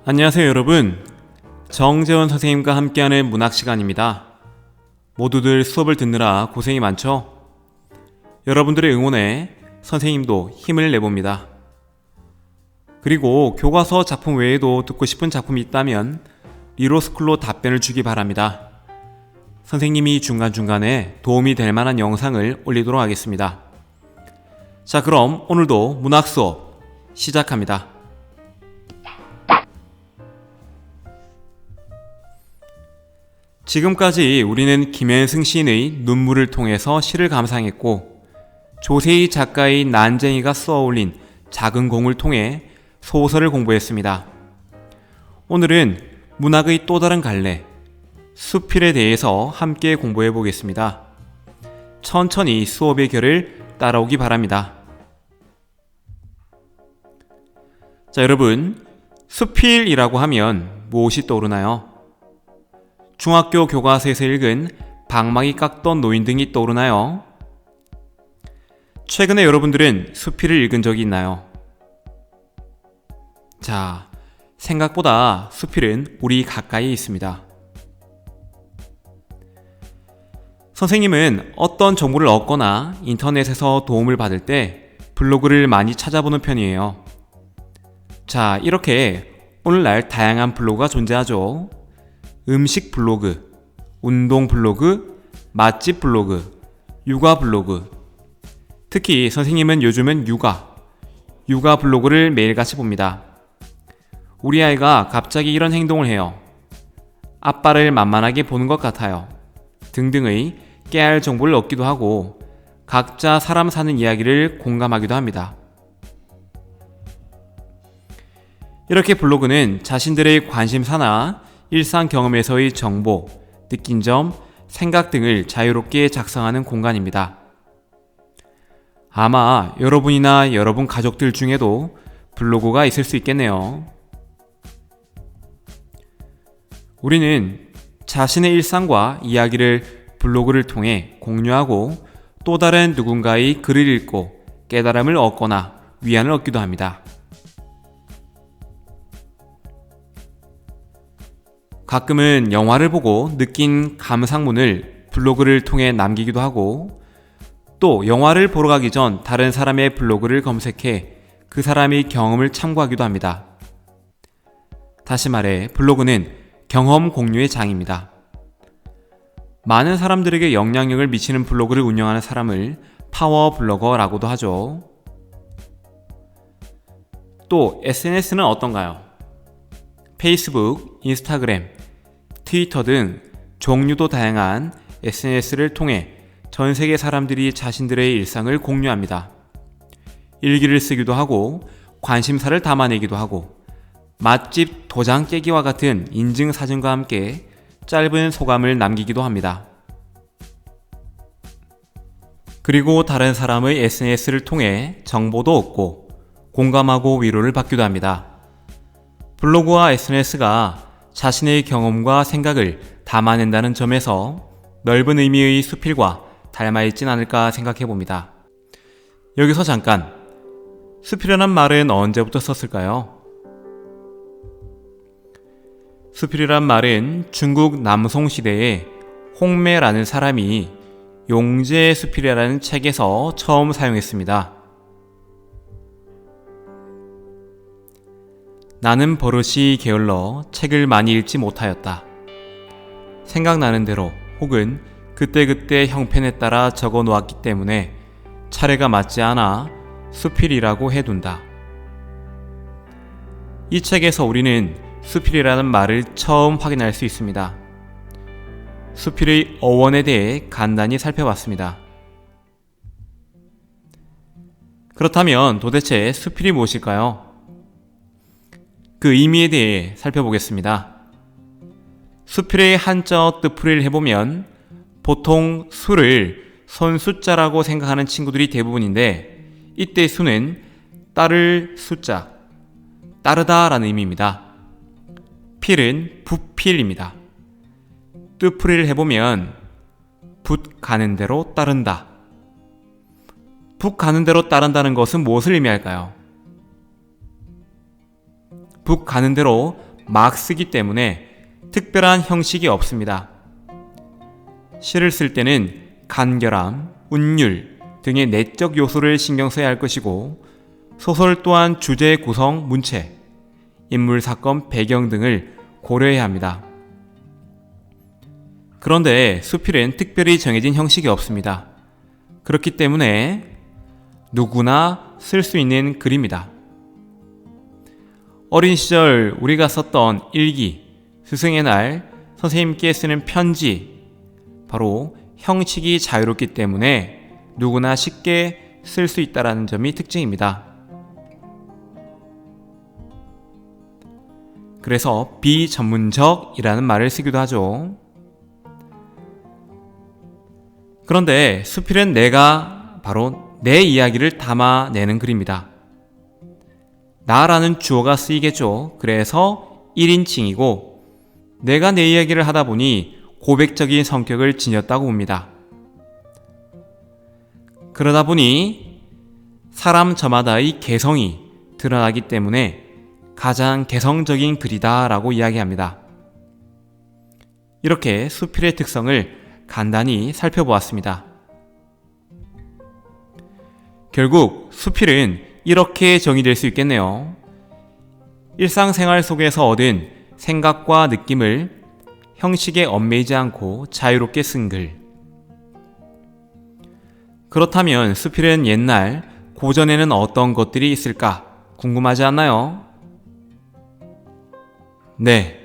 안녕하세요 여러분. 정재원 선생님과 함께하는 문학 시간입니다. 모두들 수업을 듣느라 고생이 많죠? 여러분들의 응원에 선생님도 힘을 내봅니다. 그리고 교과서 작품 외에도 듣고 싶은 작품이 있다면 리로스쿨로 답변을 주기 바랍니다. 선생님이 중간중간에 도움이 될 만한 영상을 올리도록 하겠습니다. 자, 그럼 오늘도 문학 수업 시작합니다. 지금까지 우리는 김현승 시인의 눈물을 통해서 시를 감상했고, 조세희 작가의 난쟁이가 쏘아 올린 작은 공을 통해 소설을 공부했습니다. 오늘은 문학의 또 다른 갈래, 수필에 대해서 함께 공부해 보겠습니다. 천천히 수업의 결을 따라오기 바랍니다. 자, 여러분, 수필이라고 하면 무엇이 떠오르나요? 중학교 교과서에서 읽은 방망이 깎던 노인 등이 떠오르나요? 최근에 여러분들은 수필을 읽은 적이 있나요? 자, 생각보다 수필은 우리 가까이에 있습니다. 선생님은 어떤 정보를 얻거나 인터넷에서 도움을 받을 때 블로그를 많이 찾아보는 편이에요. 자, 이렇게 오늘날 다양한 블로그가 존재하죠. 음식 블로그, 운동 블로그, 맛집 블로그, 육아 블로그. 특히 선생님은 요즘은 육아 블로그를 매일같이 봅니다. 우리 아이가 갑자기 이런 행동을 해요. 아빠를 만만하게 보는 것 같아요. 등등의 깨알 정보를 얻기도 하고 각자 사람 사는 이야기를 공감하기도 합니다. 이렇게 블로그는 자신들의 관심사나 일상 경험에서의 정보, 느낀 점, 생각 등을 자유롭게 작성하는 공간입니다. 아마 여러분이나 여러분 가족들 중에도 블로그가 있을 수 있겠네요. 우리는 자신의 일상과 이야기를 블로그를 통해 공유하고 또 다른 누군가의 글을 읽고 깨달음을 얻거나 위안을 얻기도 합니다. 가끔은 영화를 보고 느낀 감상문을 블로그를 통해 남기기도 하고, 또 영화를 보러 가기 전 다른 사람의 블로그를 검색해 그 사람의 경험을 참고하기도 합니다. 다시 말해 블로그는 경험 공유의 장입니다. 많은 사람들에게 영향력을 미치는 블로그를 운영하는 사람을 파워 블로거라고도 하죠. 또 SNS는 어떤가요? 페이스북, 인스타그램, 트위터 등 종류도 다양한 SNS를 통해 전 세계 사람들이 자신들의 일상을 공유합니다. 일기를 쓰기도 하고 관심사를 담아내기도 하고 맛집 도장 깨기와 같은 인증 사진과 함께 짧은 소감을 남기기도 합니다. 그리고 다른 사람의 SNS를 통해 정보도 얻고 공감하고 위로를 받기도 합니다. 블로그와 SNS가 자신의 경험과 생각을 담아낸다는 점에서 넓은 의미의 수필과 닮아있진 않을까 생각해봅니다. 여기서 잠깐, 수필이란 말은 언제부터 썼을까요? 수필이란 말은 중국 남송 시대에 홍매라는 사람이 용제의 수필이라는 책에서 처음 사용했습니다. 나는 버릇이 게을러 책을 많이 읽지 못하였다. 생각나는 대로 혹은 그때그때 형편에 따라 적어 놓았기 때문에 차례가 맞지 않아 수필이라고 해둔다. 이 책에서 우리는 수필이라는 말을 처음 확인할 수 있습니다. 수필의 어원에 대해 간단히 살펴봤습니다. 그렇다면 도대체 수필이 무엇일까요? 그 의미에 대해 살펴보겠습니다. 수필의 한자어 뜻풀이를 해보면 보통 수를 선숫자라고 생각하는 친구들이 대부분인데, 이때 수는 따를 숫자, 따르다 라는 의미입니다. 필은 부필입니다. 뜻풀이를 해보면 붓 가는 대로 따른다. 붓 가는 대로 따른다는 것은 무엇을 의미할까요? 북 가는 대로 막 쓰기 때문에 특별한 형식이 없습니다. 시를 쓸 때는 간결함, 운율 등의 내적 요소를 신경 써야 할 것이고, 소설 또한 주제 구성, 문체, 인물, 사건, 배경 등을 고려해야 합니다. 그런데 수필은 특별히 정해진 형식이 없습니다. 그렇기 때문에 누구나 쓸 수 있는 글입니다. 어린 시절 우리가 썼던 일기, 스승의 날, 선생님께 쓰는 편지, 바로 형식이 자유롭기 때문에 누구나 쉽게 쓸 수 있다는 점이 특징입니다. 그래서 비전문적이라는 말을 쓰기도 하죠. 그런데 수필은 내가 바로 내 이야기를 담아내는 글입니다. 나라는 주어가 쓰이겠죠. 그래서 1인칭이고 내가 내 이야기를 하다 보니 고백적인 성격을 지녔다고 봅니다. 그러다 보니 사람 저마다의 개성이 드러나기 때문에 가장 개성적인 글이다 라고 이야기합니다. 이렇게 수필의 특성을 간단히 살펴보았습니다. 결국 수필은 이렇게 정의될 수 있겠네요. 일상생활 속에서 얻은 생각과 느낌을 형식에 얽매이지 않고 자유롭게 쓴 글. 그렇다면 수필은 옛날 고전에는 어떤 것들이 있을까 궁금하지 않나요? 네,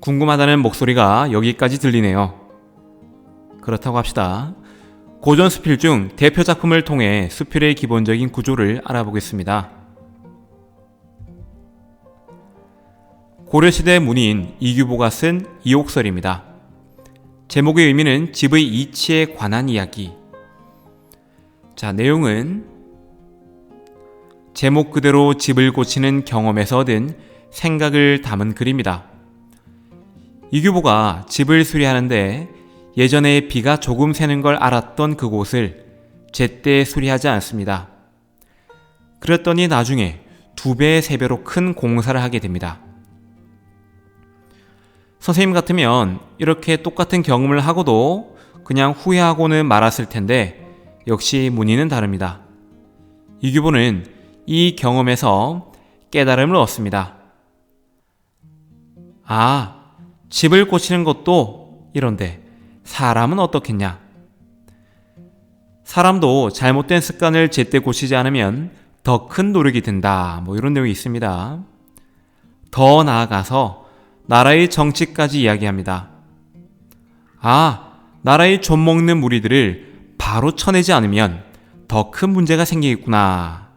궁금하다는 목소리가 여기까지 들리네요. 그렇다고 합시다. 고전 수필 중 대표 작품을 통해 수필의 기본적인 구조를 알아보겠습니다. 고려시대 문인 이규보가 쓴 이옥설입니다. 제목의 의미는 집의 이치에 관한 이야기. 자, 내용은 제목 그대로 집을 고치는 경험에서 얻은 생각을 담은 글입니다. 이규보가 집을 수리하는데 예전에 비가 조금 새는 걸 알았던 그곳을 제때 수리하지 않습니다. 그랬더니 나중에 2배, 3배로 큰 공사를 하게 됩니다. 선생님 같으면 이렇게 똑같은 경험을 하고도 그냥 후회하고는 말았을 텐데 역시 문인은 다릅니다. 이규보는 이 경험에서 깨달음을 얻습니다. 아, 집을 고치는 것도 이런데 사람은 어떻겠냐? 사람도 잘못된 습관을 제때 고치지 않으면 더 큰 노력이 든다. 이런 내용이 있습니다. 더 나아가서 나라의 정치까지 이야기합니다. 아, 나라의 좀먹는 무리들을 바로 쳐내지 않으면 더 큰 문제가 생기겠구나.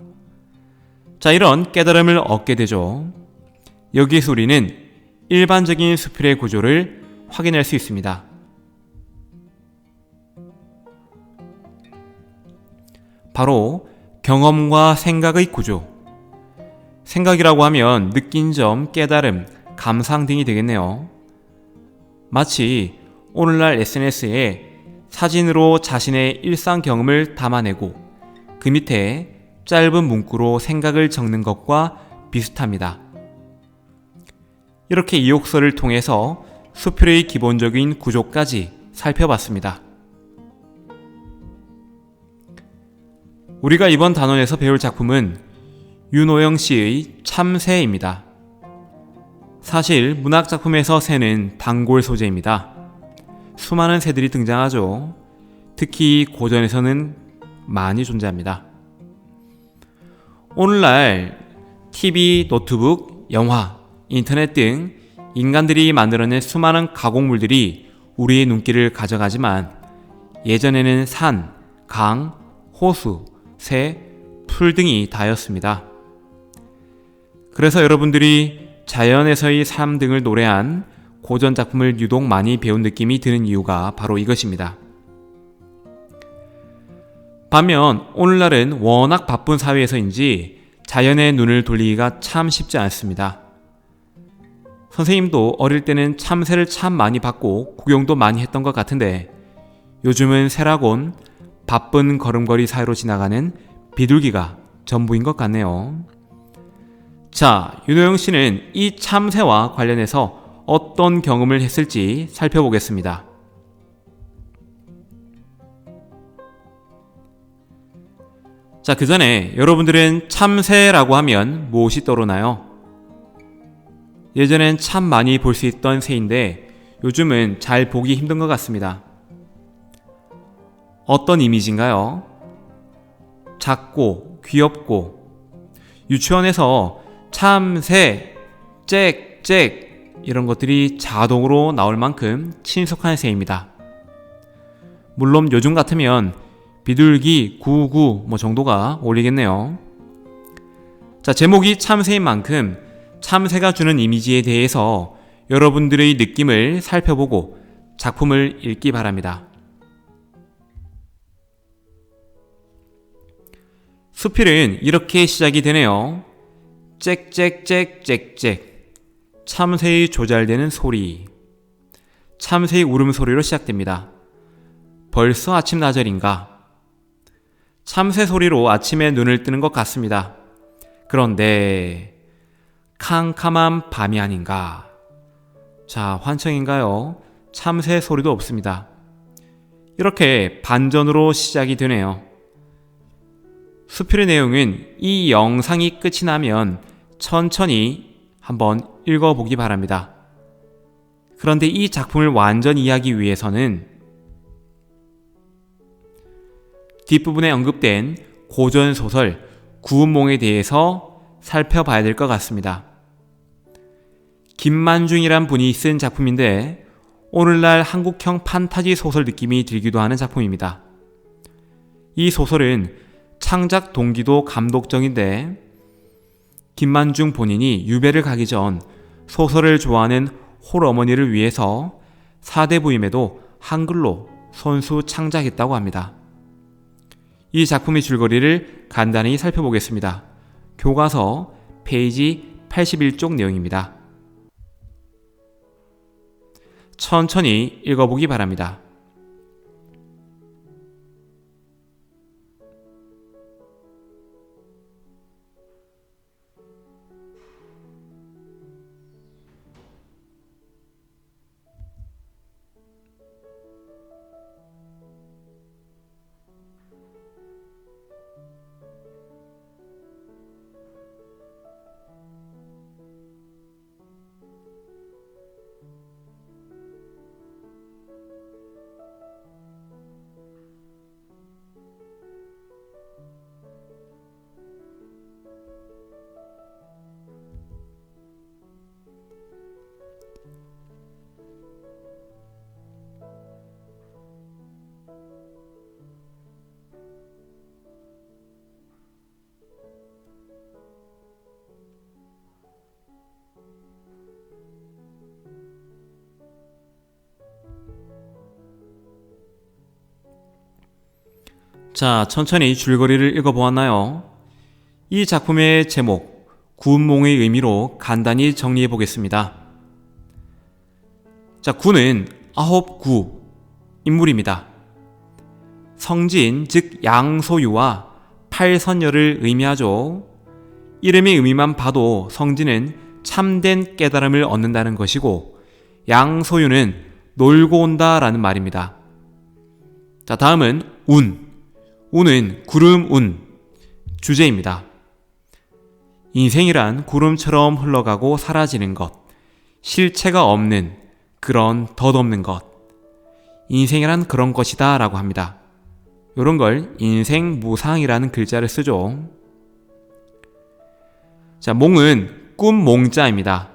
자, 이런 깨달음을 얻게 되죠. 여기에서 우리는 일반적인 수필의 구조를 확인할 수 있습니다. 바로 경험과 생각의 구조. 생각이라고 하면 느낀 점, 깨달음, 감상 등이 되겠네요. 마치 오늘날 SNS에 사진으로 자신의 일상 경험을 담아내고 그 밑에 짧은 문구로 생각을 적는 것과 비슷합니다. 이렇게 이옥설을 통해서 수필의 기본적인 구조까지 살펴봤습니다. 우리가 이번 단원에서 배울 작품은 윤호영 씨의 참새입니다. 사실 문학작품에서 새는 단골 소재입니다. 수많은 새들이 등장하죠. 특히 고전에서는 많이 존재합니다. 오늘날 TV, 노트북, 영화, 인터넷 등 인간들이 만들어낸 수많은 가공물들이 우리의 눈길을 가져가지만 예전에는 산, 강, 호수, 새, 풀 등이 다였습니다. 그래서 여러분들이 자연에서의 삶 등을 노래한 고전 작품을 유독 많이 배운 느낌이 드는 이유가 바로 이것입니다. 반면 오늘날은 워낙 바쁜 사회에서인지 자연의 눈을 돌리기가 참 쉽지 않습니다. 선생님도 어릴 때는 참새를 참 많이 봤고 구경도 많이 했던 것 같은데 요즘은 새라곤 바쁜 걸음걸이 사이로 지나가는 비둘기가 전부인 것 같네요. 자, 윤호영 씨는 이 참새와 관련해서 어떤 경험을 했을지 살펴보겠습니다. 자, 그 전에 여러분들은 참새라고 하면 무엇이 떠오르나요? 예전엔 참 많이 볼 수 있던 새인데 요즘은 잘 보기 힘든 것 같습니다. 어떤 이미지인가요? 작고 귀엽고 유치원에서 참새, 짹짹 이런 것들이 자동으로 나올 만큼 친숙한 새입니다. 물론 요즘 같으면 비둘기, 구구 정도가 어울리겠네요. 자, 제목이 참새인 만큼 참새가 주는 이미지에 대해서 여러분들의 느낌을 살펴보고 작품을 읽기 바랍니다. 수필은 이렇게 시작이 되네요. 짹짹짹짹짹 참새의 조잘되는 소리. 참새의 울음소리로 시작됩니다. 벌써 아침 나절인가? 참새 소리로 아침에 눈을 뜨는 것 같습니다. 그런데 캄캄한 밤이 아닌가? 자, 환청인가요? 참새 소리도 없습니다. 이렇게 반전으로 시작이 되네요. 수필의 내용은 이 영상이 끝이 나면 천천히 한번 읽어보기 바랍니다. 그런데 이 작품을 완전히 이해하기 위해서는 뒷부분에 언급된 고전소설 구운몽에 대해서 살펴봐야 될 것 같습니다. 김만중이란 분이 쓴 작품인데 오늘날 한국형 판타지 소설 느낌이 들기도 하는 작품입니다. 이 소설은 창작 동기도 감독적인데 김만중 본인이 유배를 가기 전 소설을 좋아하는 홀어머니를 위해서 사대부임에도 한글로 손수 창작했다고 합니다. 이 작품의 줄거리를 간단히 살펴보겠습니다. 교과서 페이지 81쪽 내용입니다. 천천히 읽어보기 바랍니다. 자, 천천히 줄거리를 읽어보았나요? 이 작품의 제목, 구운몽의 의미로 간단히 정리해 보겠습니다. 자, 구는 9구 인물입니다. 성진, 즉 양소유와 팔선녀를 의미하죠. 이름의 의미만 봐도 성진은 참된 깨달음을 얻는다는 것이고 양소유는 놀고 온다라는 말입니다. 자, 다음은 운. 운은 구름 운, 주제입니다. 인생이란 구름처럼 흘러가고 사라지는 것, 실체가 없는 그런 덧없는 것, 인생이란 그런 것이다 라고 합니다. 이런 걸 인생무상이라는 글자를 쓰죠. 자, 몽은 꿈 몽자입니다.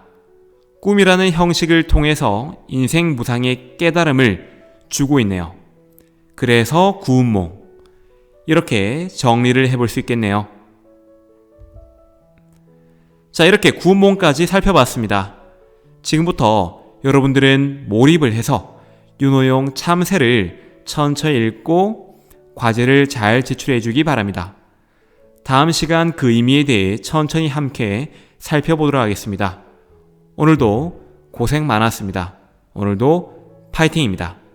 꿈이라는 형식을 통해서 인생무상의 깨달음을 주고 있네요. 그래서 구운몽. 이렇게 정리를 해볼 수 있겠네요. 자, 이렇게 구운몽까지 살펴봤습니다. 지금부터 여러분들은 몰입을 해서 윤호용 참새를 천천히 읽고 과제를 잘 제출해 주기 바랍니다. 다음 시간 그 의미에 대해 천천히 함께 살펴보도록 하겠습니다. 오늘도 고생 많았습니다. 오늘도 파이팅입니다.